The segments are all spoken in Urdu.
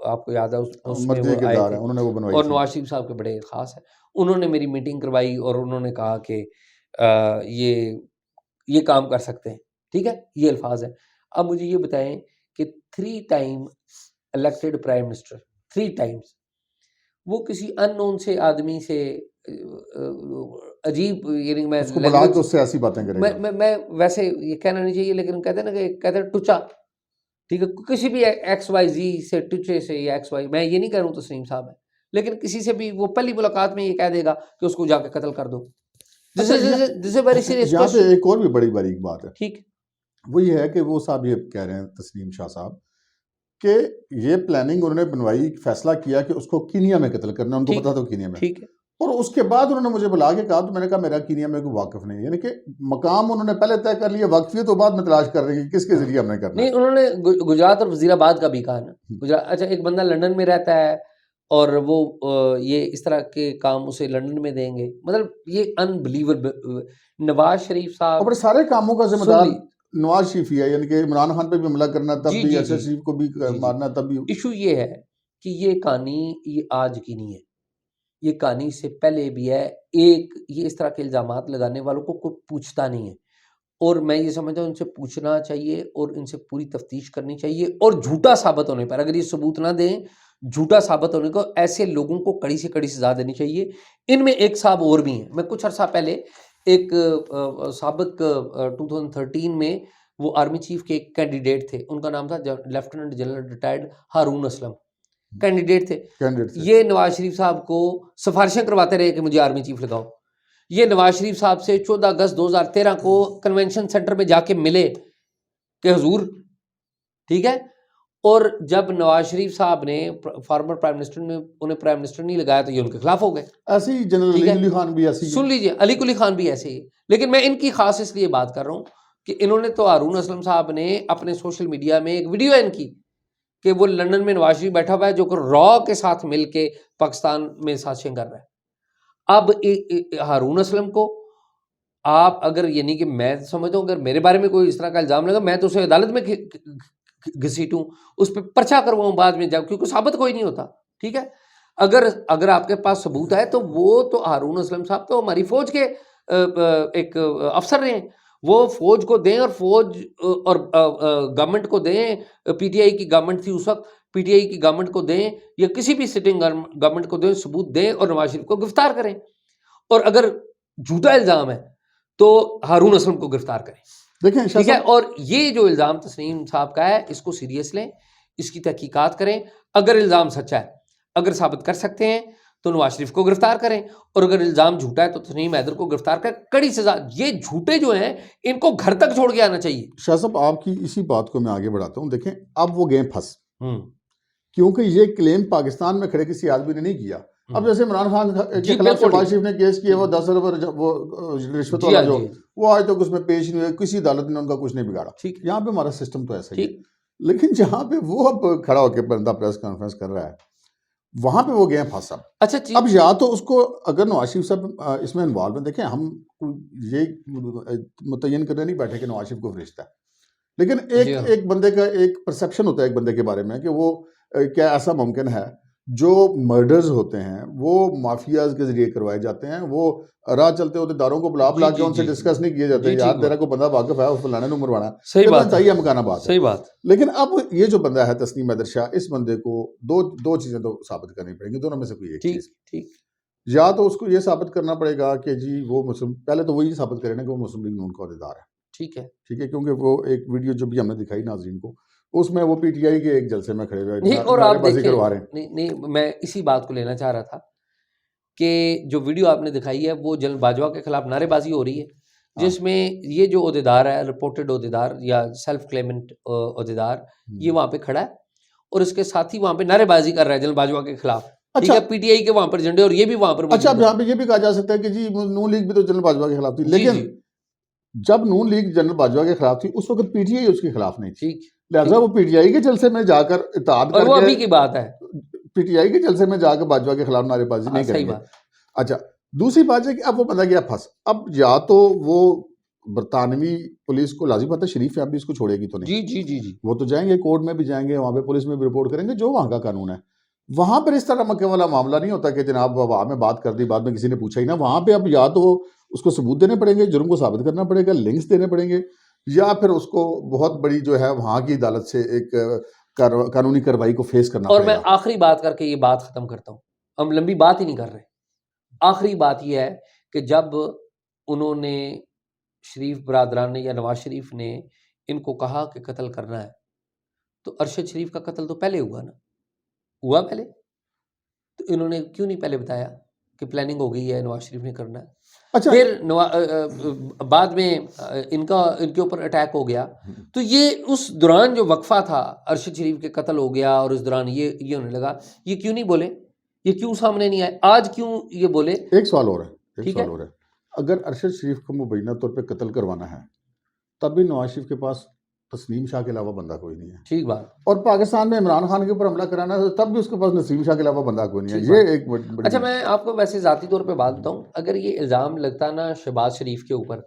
آپ کو یاد ہے اس میں مرضی وہ کے آئے کردار تھے ہیں، انہوں نے وہ بنوائی اور تھی۔ نواز شریف صاحب کے بڑے خاص ہیں. انہوں نے میری میٹنگ کروائی اور انہوں نے کہا کہ یہ کام کر سکتے ہیں. ٹھیک ہے، یہ الفاظ ہیں. اب مجھے یہ بتائیں کہ 3 time elected prime minister 3 Times وہ کسی ان نون سے آدمی سے عجیب، یعنی میں اس کو بلا کے اس سے ایسی باتیں کرے گا. میں ویسے یہ کہنا نہیں چاہیے، لیکن کہتے ہیں نا کہ کہتے ہیں ٹچا. ٹھیک ہے، کسی بھی ایکس وائی زی سے ٹچے سے یا ایکس وائی، میں یہ نہیں کہہ رہا ہوں تسنیم صاحب ہے، لیکن کسی سے بھی وہ پہلی ملاقات میں یہ کہہ دے گا کہ اس کو جا کے قتل کر دو. دس از ویری سیریس یہاں پہ کوسچن. ایک اور بھی بڑی باریک بات ہے، ٹھیک، وہ یہ ہے کہ وہ صاحب یہ کہہ رہے ہیں تسنیم شاہ صاحب کہ یہ پلاننگ انہوں نے بنوائی، فیصلہ کیا کہ اس کو کینیا میں قتل کرنا، ان کو ٹھیک، پتا تھا کینیا میں، ٹھیک ہے. اور اس کے بعد انہوں نے مجھے بلا کے کہا تو میں نے کہا میرا کینیا میں کوئی واقف نہیں، یعنی کہ مقام انہوں نے پہلے طے کر لیا، واقفیت تو بعد میں تلاش کر رہے ہیں کہ کس کے ذریعے ہم نے کرنا ہے. نہیں، انہوں نے گجرات اور وزیر آباد کا بھی کہا نا. گجرات، اچھا ایک بندہ لندن میں رہتا ہے اور وہ یہ اس طرح کے کام اسے لندن میں دیں گے، مطلب یہ انبلیوربل. نواز شریف صاحب اور سارے کاموں کا ذمہ سن دار لی. نواز شریف ہی ہے، یعنی کہ عمران خان پہ بھی حملہ کرنا تب جی بھی، جی ارشد جی شریف کو بھی جی مارنا تب بھی. ایشو یہ ہے کہ یہ کہانی یہ آج کی نہیں ہے، یہ کہانی سے پہلے بھی ہے. ایک یہ اس طرح کے الزامات لگانے والوں کو کوئی پوچھتا نہیں ہے، اور میں یہ سمجھتا ہوں ان سے پوچھنا چاہیے اور ان سے پوری تفتیش کرنی چاہیے، اور جھوٹا ثابت ہونے پر، اگر یہ ثبوت نہ دیں، جھوٹا ثابت ہونے کو ایسے لوگوں کو کڑی سے کڑی سزا دینی چاہیے. ان میں ایک صاحب اور بھی ہیں. میں کچھ عرصہ پہلے ایک سابق 2013 میں وہ آرمی چیف کے ایک کینڈیڈیٹ تھے، ان کا نام تھا lieutenant general retired Haroon Aslam, candidate تھے. کینڈیڈیٹ تھے. یہ نواز شریف صاحب کو سفارشیں کرواتے رہے کہ مجھے آرمی چیف لگاؤ. یہ نواز شریف صاحب سے 14 اگست 2013 کو کنونشن سینٹر میں جا کے ملے کہ حضور ٹھیک ہے. اور جب نواز شریف صاحب نے فارمر پرائم منسٹر نے انہیں پرائم منسٹر نہیں لگایا تو یہ ان کے خلاف ہو گئے. ایسے ہی جنرل ٹھیک علی ہے. قلی خان بھی ایسے ہی. سن لیجئے، علی قلی خان بھی ایسے ہی. لیکن میں ان کی خاص اس لیے بات کر رہا ہوں کہ انہوں نے تو ہارون اسلم صاحب نے اپنے سوشل میڈیا میں ایک ویڈیو ان کی کہ وہ لندن میں نواز شریف بیٹھا ہوا ہے جو کہ را کے ساتھ مل کے پاکستان میں سازشیں کر رہا ہے. اب ہارون اسلم کو آپ اگر، یعنی کہ میں سمجھتا ہوں اگر میرے بارے میں کوئی اس طرح کا الزام لگا، میں تو اسے عدالت میں گھسیٹوں، اس پہ پرچہ کرواؤں بعد میں جب، کیونکہ ثابت کوئی نہیں ہوتا. ٹھیک ہے، اگر آپ کے پاس ثبوت ہے تو وہ تو ہارون اسلم صاحب تو ہماری فوج کے ایک افسر رہے ہیں، وہ فوج کو دیں، اور فوج اور گورنمنٹ کو دیں. پی ٹی آئی کی گورنمنٹ تھی اس وقت، پی ٹی آئی کی گورنمنٹ کو دیں یا کسی بھی سٹنگ گورنمنٹ کو دیں، ثبوت دیں اور نواز شریف کو گرفتار کریں. اور اگر جھوٹا الزام ہے تو ہارون اسلم کو گرفتار کریں. دیکھیں شاہ ٹھیک ہے، صاحب، اور یہ جو الزام تسنیم صاحب کا ہے اس کو سیریس لیں، اس کی تحقیقات کریں. اگر الزام سچا ہے، اگر ثابت کر سکتے ہیں تو نواز شریف کو گرفتار کریں، اور اگر الزام جھوٹا ہے تو تسنیم حیدر کو گرفتار کریں، کڑی سزا. یہ جھوٹے جو ہیں ان کو گھر تک چھوڑ کے آنا چاہیے. شاہ صاحب آپ کی اسی بات کو میں آگے بڑھاتا ہوں. دیکھیں اب وہ گئے پھنس، ہوں کیونکہ یہ کلیم پاکستان میں کھڑے کسی آدمی نے نہیں کیا. اب جیسے عمران خان کے جی، خلاف بالکل. شہباز شریف نے کیس کیا، وہ 10 ارب وہ رشوت جی والا ہاں، جو، جی وہ آج تک اس میں پیش نہیں ہوئے، کسی عدالت نے ان کا کچھ نہیں بگاڑا. ٹھیک یہاں پہ ہمارا سسٹم تو ایسا ہی ہے. ٹھیک. لیکن جہاں پہ وہ اب کھڑا ہو کے بندہ پریس کانفرنس کر رہا ہے، وہاں پہ وہ گئے پھنس. اچھا اب یا تو اس کو، اگر نواز شریف صاحب اس میں انوالو ہیں، دیکھیں ہم یہ متعین کرنے نہیں بیٹھے کہ نواز شریف کو فرشتہ ہے، لیکن ایک بندے کا ایک پرسیپشن ہوتا ہے ایک بندے کے بارے میں کہ وہ کیا ایسا ممکن ہے جو مرڈرز ہوتے ہیں وہ مافیاز کے ذریعے کروائے جاتے ہیں، وہ راہ چلتے ہوتے داروں کو بلا کے ان سے ڈسکس نہیں کیے جاتے یار تیرا کوئی بندہ واقف ہے اس فلانے نے مروانا. صحیح بات ہے، مکانا بات ہے. صحیح بات. لیکن اب یہ جو بندہ ہے تسنیم حیدر شاہ، اس بندے کو دو چیزیں تو ثابت کرنی پڑیں گی، دونوں میں سے کوئی ایک چیز. ٹھیک. یا تو اس کو یہ ثابت کرنا پڑے گا کہ جی وہ مسلم، پہلے تو وہی ثابت کرے نا کہ وہ مسلم لیگ نون کا عہدیدار ہے. ٹھیک ہے، کیونکہ وہ ایک ویڈیو جو بھی ہم نے دکھائی ناظرین کو، اس میں وہ پی ٹی آئی کے ایک جلسے میں کھڑے ہوئے نہیں، اور آپ دیکھیں، کروا رہے ہیں. نہیں میں اسی بات کو لینا چاہ رہا تھا کہ جو ویڈیو آپ نے دکھائی ہے وہ جنرل باجوہ کے خلاف نعرے بازی ہو رہی ہے، جس میں یہ جو عہدیدار ہے، رپورٹڈ عہدیدار یا سیلف کلیمنٹ عہدیدار، یہ وہاں پہ کھڑا ہے اور اس کے ساتھ ہی وہاں پہ نعرے بازی کر رہا ہے جنرل باجوہ کے خلاف. ٹھیک ہے، پی ٹی آئی کے وہاں پر جھنڈے، اور یہ بھی وہاں پر. اچھا، اب یہاں پہ یہ بھی کہا جا سکتا ہے کہ جی نون لیگ بھی تو جنرل باجوہ کے خلاف تھی، لیکن جب نون لیگ جنرل باجوہ کے خلاف تھی اس وقت پی ٹی آئی اس کے خلاف نہیں تھی. لہٰذا وہ پی ٹی آئی کے جلسے میں جا کر اتحاد کر کے، ابھی کی بات ہے، پی ٹی آئی کے جلسے میں جا کر باجوہ کے خلاف نعرے بازی نہیں کریں گے. اچھا، دوسری بات ہے کہ اب وہ بندہ گیا پھنس. اب یا تو وہ برطانوی پولیس کو لازم پتہ شریف فیملی اس کو چھوڑے گی تو نہیں. جی جی جی جی وہ تو جائیں گے کورٹ میں بھی جائیں گے, وہاں پہ پولیس میں بھی رپورٹ کریں گے, جو وہاں کا قانون ہے. وہاں پر اس طرح مکے والا معاملہ نہیں ہوتا کہ جناب وہاں میں بات کر دی, بعد میں کسی نے پوچھا ہی نہ. وہاں پہ اب یا تو اس کو ثبوت دینے پڑیں گے, جرم کو ثابت کرنا پڑے گا, لنکس دینے پڑیں گے, یا پھر اس کو بہت بڑی جو ہے وہاں کی عدالت سے ایک قانونی کارروائی کو فیس کرنا اور پڑے میں گا. آخری بات کر کے یہ بات ختم کرتا ہوں, ہم لمبی بات ہی نہیں کر رہے. آخری بات یہ ہے کہ جب انہوں نے شریف برادران نے یا نواز شریف نے ان کو کہا کہ قتل کرنا ہے, تو ارشد شریف کا قتل تو پہلے ہوا نا, ہوا پہلے, تو انہوں نے کیوں نہیں پہلے بتایا کہ پلاننگ ہو گئی ہے, نواز شریف نے کرنا ہے. اچھا پھر بعد میں ان کے اوپر اٹیک ہو گیا, تو یہ اس دوران جو وقفہ تھا ارشد شریف کے قتل ہو گیا اور اس دوران یہ ہونے لگا, یہ کیوں نہیں بولے, یہ کیوں سامنے نہیں آئے, آج کیوں یہ بولے؟ ایک سوال اور ہے, ایک ٹھیک سوال ہے. اور ہے. اگر ارشد شریف کو مبینہ طور پہ قتل کروانا ہے تب بھی نواز شریف کے پاس تسلیم شاہ کے علاوہ بندہ کوئی نہیں ہے, ٹھیک بات. اور پاکستان میں عمران خان کے اوپر حملہ کرانا ہے تب بھی اس کے پاس نسیم شاہ کے علاوہ بندہ کوئی نہیں ہے. ٹھیک یہ ایک بڑی اچھا, میں آپ کو ویسے ذاتی طور پہ بات بتاؤں, اگر یہ الزام لگتا نا شہباز شریف کے اوپر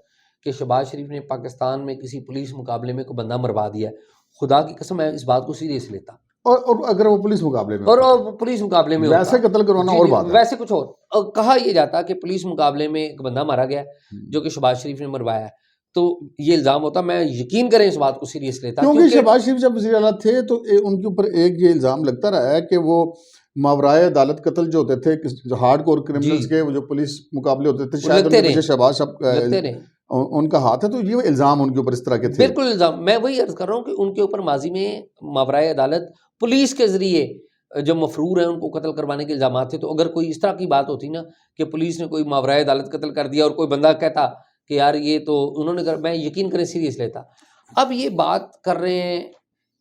کہ شہباز شریف نے پاکستان میں کسی پولیس مقابلے میں کوئی بندہ مروا دیا ہے, خدا کی قسم میں اس بات کو سیریس لیتا. اور اگر وہ پولیس مقابلے میں اور پولیس مقابلے میں ویسے قتل کروانا اور بات ہے. ویسے کچھ اور کہا یہ جاتا کہ پولیس مقابلے میں ایک بندہ مارا گیا جو کہ شہباز شریف نے مروایا ہے, تو یہ الزام ہوتا, میں یقین کریں اس بات کو سیریس لیتا. کیونکہ شہباز شریف جب وزیر اعلیٰ تھے تو ان کے اوپر ایک یہ الزام لگتا رہا ہے کہ وہ ماورائے عدالت قتل جو ہوتے تھے ہارڈ کور کرمنلز کے, جو پولیس مقابلے ہوتے تھے, شاید ان کے پیچھے شہباز صاحب ان کا ہاتھ ہے. تو یہ الزام ان کے اوپر اس طرح کے تھے. بالکل الزام, میں وہی عرض کر رہا ہوں کہ ان کے اوپر ماضی میں ماورائے عدالت پولیس کے ذریعے جو مفرور ہیں ان کو قتل کروانے کے الزامات تھے. تو اگر کوئی اس طرح کی بات ہوتی نا کہ پولیس نے کوئی ماورائے عدالت قتل کر دیا اور کوئی بندہ کہتا کہ یار یہ تو انہوں نے میں یقین کریں سیریس لیتا. اب یہ بات کر رہے ہیں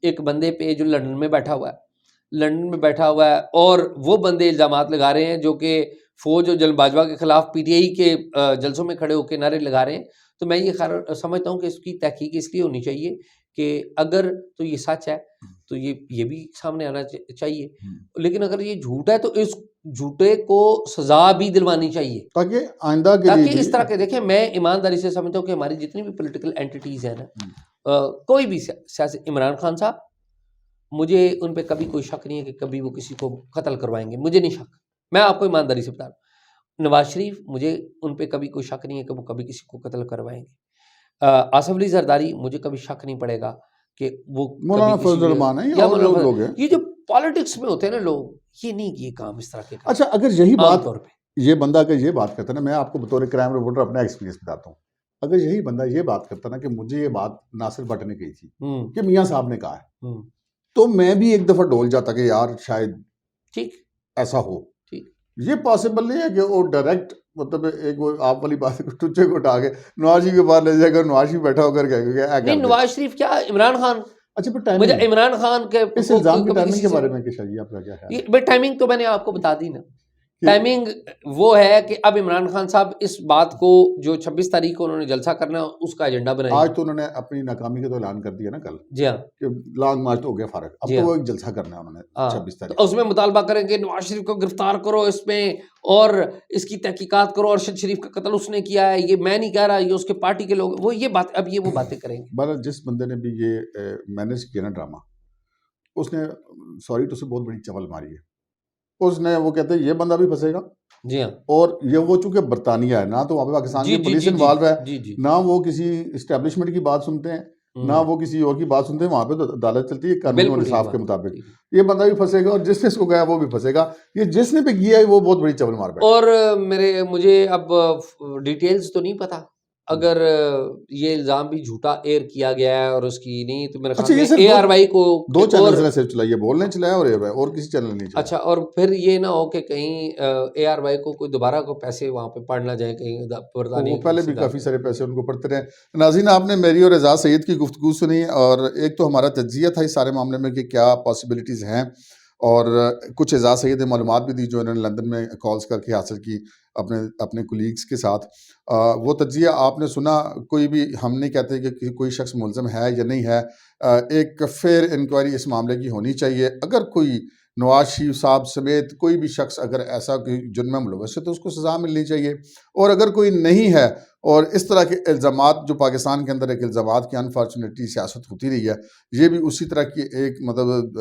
ایک بندے پہ جو لندن میں بیٹھا ہوا ہے, اور وہ بندے الزامات لگا رہے ہیں جو کہ فوج اور جنرل باجوہ کے خلاف پی ٹی آئی کے جلسوں میں کھڑے ہو کے نعرے لگا رہے ہیں. تو میں یہ سمجھتا ہوں کہ اس کی تحقیق اس لیے ہونی چاہیے کہ اگر تو یہ سچ ہے تو یہ بھی سامنے آنا چاہیے, لیکن اگر یہ جھوٹ ہے تو اس جھوٹے کو سزا بھی دلوانی چاہیے تاکہ آئندہ کے تاکہ اس طرح کے. دیکھیں, میں ایمانداری سے سمجھتا ہوں کہ ہماری جتنی بھی پولیٹیکل اینٹیز ہیں نا, کوئی بھی سیاسی, عمران خان صاحب, مجھے ان پہ کبھی کوئی شک نہیں ہے کہ کبھی وہ کسی کو قتل کروائیں گے, مجھے نہیں شک, میں آپ کو ایمانداری سے بتا رہا ہوں. نواز شریف, مجھے ان پہ کبھی کوئی شک نہیں ہے کہ وہ کبھی کسی کو قتل کروائیں گے. آصف علی زرداری, مجھے کبھی شک نہیں پڑے گا کہ وہ مولانا فضل الرحمان ہے یا اور لوگ ہیں. یہ جو پالیٹکس میں ہوتے ہیں نا لوگ, یہ نہیں کہ یہ کام اس طرح کے. اچھا, اگر یہی بات طور پہ یہ بندہ اگر یہ بات کرتا نا, میں آپ کو بطور کرائم رپورٹر اپنا ایکسپیرینس بتاتا ہوں, اگر یہی بندہ یہ بات کرتا نا کہ مجھے یہ بات ناصر بٹ نے کہی تھی کہ میاں صاحب نے کہا ہے, تو میں بھی ایک دفعہ ڈول جاتا کہ یار شاید ٹھیک ایسا ہو. یہ پاسبل نہیں ہے کہ وہ ڈائریکٹ مطلب ایک وہ آپ والی بات ٹچے کو اٹھا کے نواز جی کے بعد لے جائے گا, نواز شریف بیٹھا ہو کر نہیں, نواز شریف کیا, عمران خان. اچھا, پھر مجھے عمران خان کے اس الزام کی ٹائمنگ کے بارے میں کیا چاہیے آپ کا کیا ہے؟ بھائی ٹائمنگ تو میں نے آپ کو بتا دی نا. ٹائمنگ وہ ہے کہ اب عمران خان صاحب اس بات کو جو 26 تاریخ کو انہوں نے جلسہ کرنا ہے اس کا ایجنڈا بنائیں. آج تو انہوں نے اپنی ناکامی کا تو اعلان کر دیا نا کل. جی ہاں, کہ لانگ مارچ ہو گیا فارغ, اب تو وہ ایک جلسہ کرنا ہے انہوں نے 26 تاریخ. اس میں مطالبہ کریں گے نواز شریف کو گرفتار کرو اس میں, اور اس کی تحقیقات کرو, ارشد شریف کا قتل اس نے کیا ہے, یہ میں نہیں کہہ رہا, یہ اس کے پارٹی کے لوگ, وہ یہ بات, اب یہ وہ باتیں کریں گے. بہرحال جس بندے نے بھی یہ مینیج کیا نا ڈرامہ, اس نے سوری تو سے بہت بڑی چول ماری ہے. اس نے وہ کہتے ہیں یہ بندہ بھی پھنسے گا. جی ہاں, اور یہ وہ چونکہ برطانیہ ہے, نہ تو وہاں پہ پاکستان کی پولیس انوالو ہے, نہ وہ کسی اسٹیبلشمنٹ کی بات سنتے ہیں, نہ وہ کسی اور کی بات سنتے ہیں. وہاں پہ تو عدالت چلتی ہے قانون و انصاف کے مطابق. یہ بندہ بھی پھنسے گا, اور جس نے اس کو گیا وہ بھی پھنسے گا. یہ جس نے بھی کیا ہے وہ بہت بڑی چول مار بیٹھا. اور مجھے اب ڈیٹیلز تو نہیں پتا, اگر یہ الزام بھی جھوٹا ایئر کیا گیا ہے اور اس کی نہیں, تو میرے خیال میں اے آر وائی کو 2 چینلز نے صرف چلائی ہے, بولنے چلایا اور کسی چینل نہیں چلایا. اچھا, اور پھر یہ نہ ہو کہ کہیں اے آر وائی کو کوئی دوبارہ کو پیسے وہاں پہ پڑ نہ جائیں کہیں برطانیہ. وہ پہلے بھی کافی سارے پیسے ان کو پڑتے رہے. ناظرین, آپ نے میری اور اعجاز سعید کی گفتگو سنی, اور ایک تو ہمارا تجزیہ تھا اس سارے معاملے میں کہ کیا پاسبلٹیز ہیں, اور کچھ اعجاز سعید نے معلومات بھی دی جو انہوں نے لندن میں کالز کر کے حاصل کی اپنے کولیگز کے ساتھ. وہ تجزیہ آپ نے سنا. کوئی بھی ہم نہیں کہتے کہ کوئی شخص ملزم ہے یا نہیں ہے, ایک فیئر انکوائری اس معاملے کی ہونی چاہیے. اگر کوئی نواز شریف صاحب سمیت کوئی بھی شخص اگر ایسا کوئی جرم میں ملوث ہے تو اس کو سزا ملنی چاہیے، اور اگر کوئی نہیں ہے اور اس طرح کے الزامات جو پاکستان کے اندر ایک الزامات کی انفارچونیٹلی سیاست ہوتی رہی ہے، یہ بھی اسی طرح کی ایک مطلب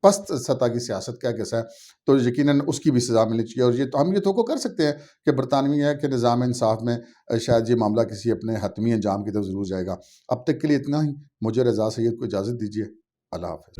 پست سطح کی سیاست کا کیسا ہے، تو یقیناً اس کی بھی سزا ملنی چاہیے۔ اور یہ تو ہم یہ توقع کر سکتے ہیں کہ برطانوی ہے کہ نظام انصاف میں شاید یہ معاملہ کسی اپنے حتمی انجام کی طرف ضرور جائے گا۔ اب تک کے لیے اتنا ہی، مجھے رضا سید کو اجازت دیجیے، اللہ حافظ۔